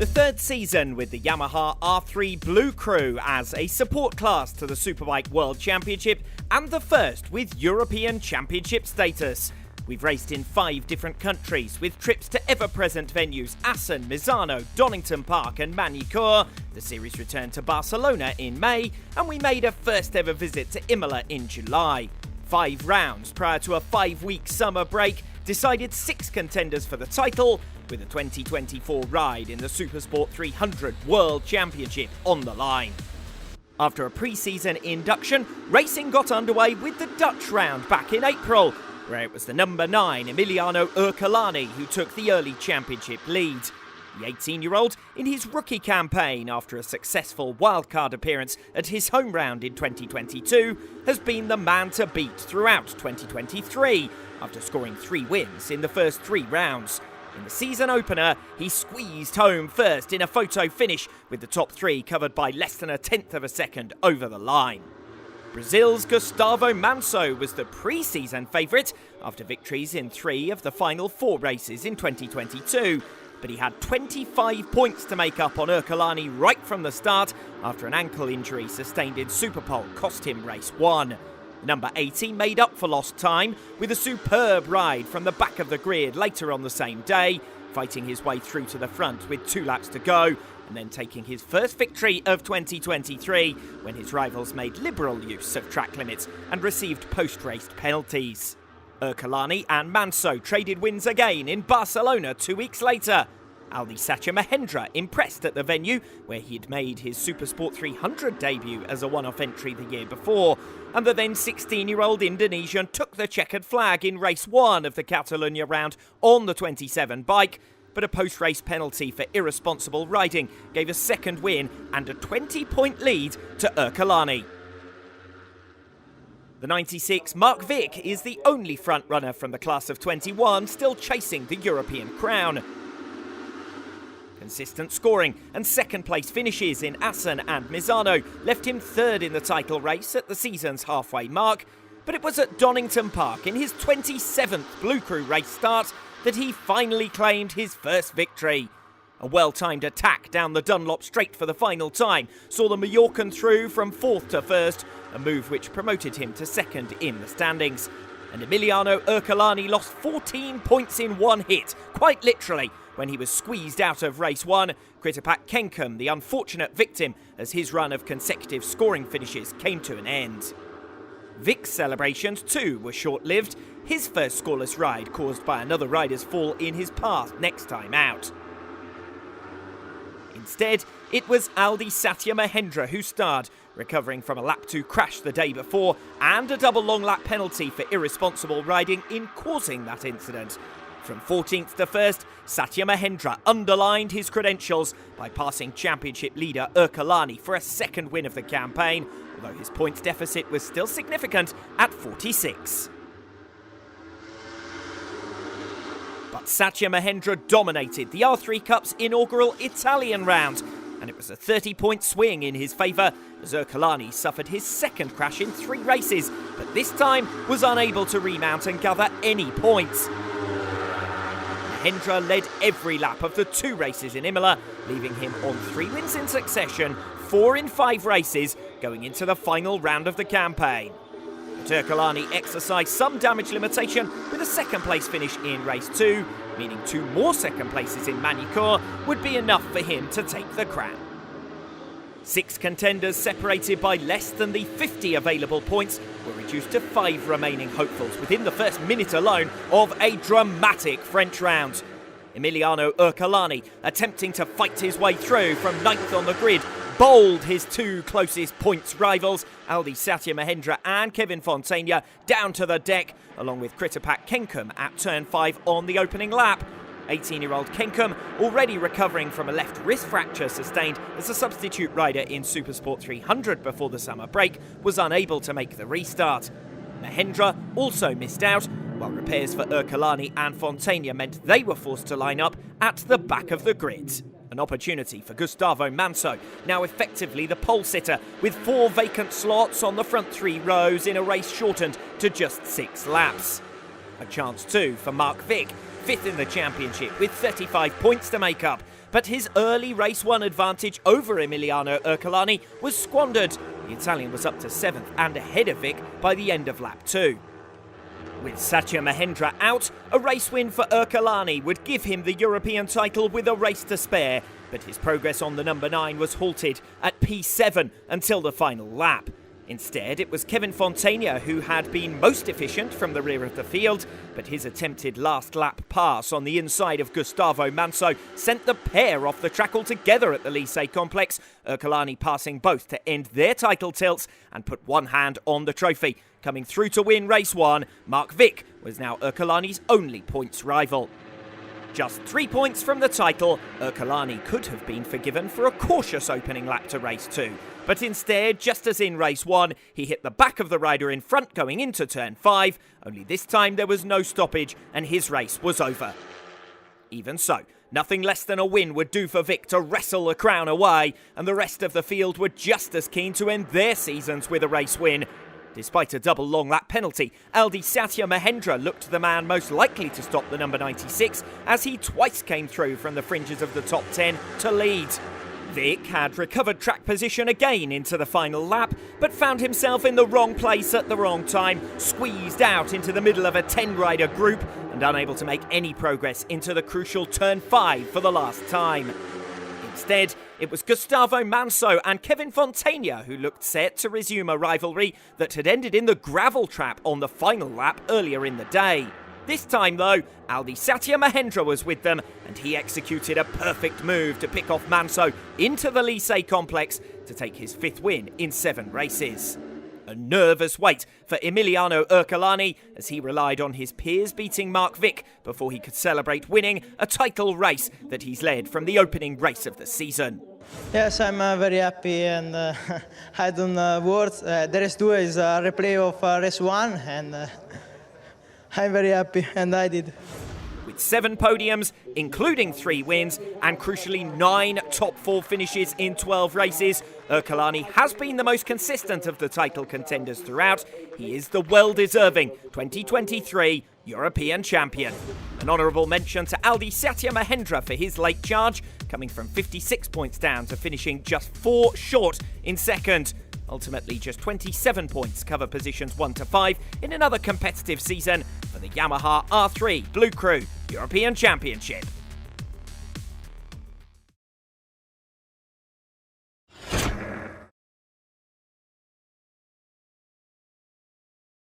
The third season with the Yamaha R3 Blue Crew as a support class to the Superbike World Championship, and the first with European Championship status. We've raced in 5 different countries with trips to ever-present venues Assen, Misano, Donington Park and Magny. The series returned to Barcelona in May, and we made a first ever visit to Imola in July. 5 rounds prior to a 5-week summer break decided 6 contenders for the title, with a 2024 ride in the Supersport 300 World Championship on the line. After a pre-season induction, racing got underway with the Dutch round back in April, where it was the number 9 𝗥𝗢𝗨𝗡𝗗 who took the early championship lead. The 18-year-old, in his rookie campaign after a successful wildcard appearance at his home round in 2022, has been the man to beat throughout 2023, after scoring 3 wins in the first 3 rounds. In the season opener, he squeezed home first in a photo finish, with the top 3 covered by less than a tenth of a second over the line. Brazil's Gustavo Manso was the pre-season favourite after victories in 3 of the final 4 races in 2022. But he had 25 points to make up on 𝗥𝗢𝗨𝗡𝗗 right from the start after an ankle injury sustained in Superpole cost him race 1. Number 80 made up for lost time with a superb ride from the back of the grid later on the same day, fighting his way through to the front with 2 laps to go, and then taking his first victory of 2023 when his rivals made liberal use of track limits and received post-race penalties. 𝗥𝗢𝗨𝗡𝗗 and Manso traded wins again in Barcelona 2 weeks later. 𝗤𝗢𝗨𝗡𝗵 impressed at the venue, where he'd made his Supersport 300 debut as a one-off entry the year before, and the then 16-year-old Indonesian took the checkered flag in race 1 of the Catalunya round on the 27 bike, but a post-race penalty for irresponsible riding gave a second win and a 20-point lead to 𝗥𝗢𝗨𝗡𝗗. The 96 Mark Vick is the only front-runner from the class of 21 still chasing the European crown. Consistent scoring and second-place finishes in Assen and Misano left him 3rd in the title race at the season's halfway mark, but it was at Donington Park in his 27th Blue Crew race start that he finally claimed his first victory. A well-timed attack down the Dunlop straight for the final time saw the Mallorcan through from 4th to 1st, a move which promoted him to 2nd in the standings. And 𝗥𝗢𝗨𝗡𝗗𝗏 lost 14 points in one hit, quite literally, when he was squeezed out of race 1, 𝗥𝗢𝗨𝗡𝗵 the unfortunate victim as his run of consecutive scoring finishes came to an end. Vic's celebrations too were short-lived, his first scoreless ride caused by another rider's fall in his path next time out. Instead, it was 𝗤𝗢𝗨𝗡𝗵 who starred, recovering from a lap 2 crash the day before and a double long lap penalty for irresponsible riding in causing that incident. From 14th to 1st, 𝗤𝗢𝗵 underlined his credentials by passing championship leader 𝗥𝗢𝗨𝗡𝗗 for a second win of the campaign, although his points deficit was still significant at 46. But 𝗤𝗢𝗵 dominated the R3 Cup's inaugural Italian round, and it was a 30-point swing in his favour as 𝗥𝗢𝗨𝗡𝗗 suffered his second crash in 3 races, but this time was unable to remount and gather any points. Hendra led every lap of the 2 races in Imola, leaving him on 3 wins in succession, 4 in 5 races, going into the final round of the campaign. But 𝗥𝗢𝗨𝗡𝗗 exercised some damage limitation with a 2nd place finish in race 2, meaning 2 more 2nd places in Magny would be enough for him to take the crown. 6 contenders separated by less than the 50 available points were reduced to 5 remaining hopefuls within the first minute alone of a dramatic French round. 𝗥𝗢𝗨𝗡𝗗, attempting to fight his way through from 9th on the grid, bowled his 2 closest points rivals, 𝗤𝗢𝗨𝗡𝗵 and Kevin Fontana, down to the deck, along with 𝗥𝗢𝗨𝗡𝗵 at turn 5 on the opening lap. 18-year-old 𝗥𝗢𝗵, already recovering from a left wrist fracture sustained as a substitute rider in Supersport 300 before the summer break, was unable to make the restart. Mahendra also missed out, while repairs for 𝗥𝗢𝗨𝗡𝗗 and Fontana meant they were forced to line up at the back of the grid. An opportunity for Gustavo Manso, now effectively the pole sitter, with 4 vacant slots on the front 3 rows in a race shortened to just 6 laps. A chance too for Mark Vick, 5th in the championship with 35 points to make up, but his early race 1 advantage over Emiliano 𝗥𝗢𝗨𝗡 was squandered. The Italian was up to 7th and ahead of Vic by the end of lap 2. With Satya Mahendra out, a race win for 𝗥𝗢𝗨𝗡 would give him the European title with a race to spare, but his progress on the number 9 was halted at P7 until the final lap. Instead, it was Kevin Fontana who had been most efficient from the rear of the field, but his attempted last lap pass on the inside of Gustavo Manso sent the pair off the track altogether at the Lycée complex, 𝗥𝗢𝗨𝗡 passing both to end their title tilts and put one hand on the trophy. Coming through to win race 1, Mark Vick was now 𝗥𝗢𝗨𝗡's only points rival. Just 3 points from the title, 𝗥𝗢𝗨𝗡 could have been forgiven for a cautious opening lap to race 2. But instead, just as in race 1, he hit the back of the rider in front going into turn 5, only this time there was no stoppage and his race was over. Even so, nothing less than a win would do for Vic to wrestle the crown away, and the rest of the field were just as keen to end their seasons with a race win. Despite a double long lap penalty, Satya Mahendra looked the man most likely to stop the number 96 as he twice came through from the fringes of the top 10 to lead. Vic had recovered track position again into the final lap, but found himself in the wrong place at the wrong time, squeezed out into the middle of a 10-rider group and unable to make any progress into the crucial turn 5 for the last time. Instead, it was Gustavo Manso and Kevin Fontana who looked set to resume a rivalry that had ended in the gravel trap on the final lap earlier in the day. This time, though, Satya Mahendra was with them, and he executed a perfect move to pick off Manso into the Lycée complex to take his 5th win in 7 races. A nervous wait for Emiliano 𝗥𝗢𝗨𝗡 as he relied on his peers beating Mark Vick before he could celebrate winning a title race that he's led from the opening race of the season. Yes, I'm very happy and I don't words. The race 2 is a replay of race 1 and I'm very happy and I did. With 7 podiums, including 3 wins, and crucially 9 top 4 finishes in 12 races, 𝗥𝗢𝗨𝗡 has been the most consistent of the title contenders throughout. He is the well-deserving 2023 European champion. An honourable mention to Satya Mahendra for his late charge, coming from 56 points down to finishing just 4 short in second. Ultimately, just 27 points cover positions 1 to 5 in another competitive season for the Yamaha R3 Blue Crew European Championship.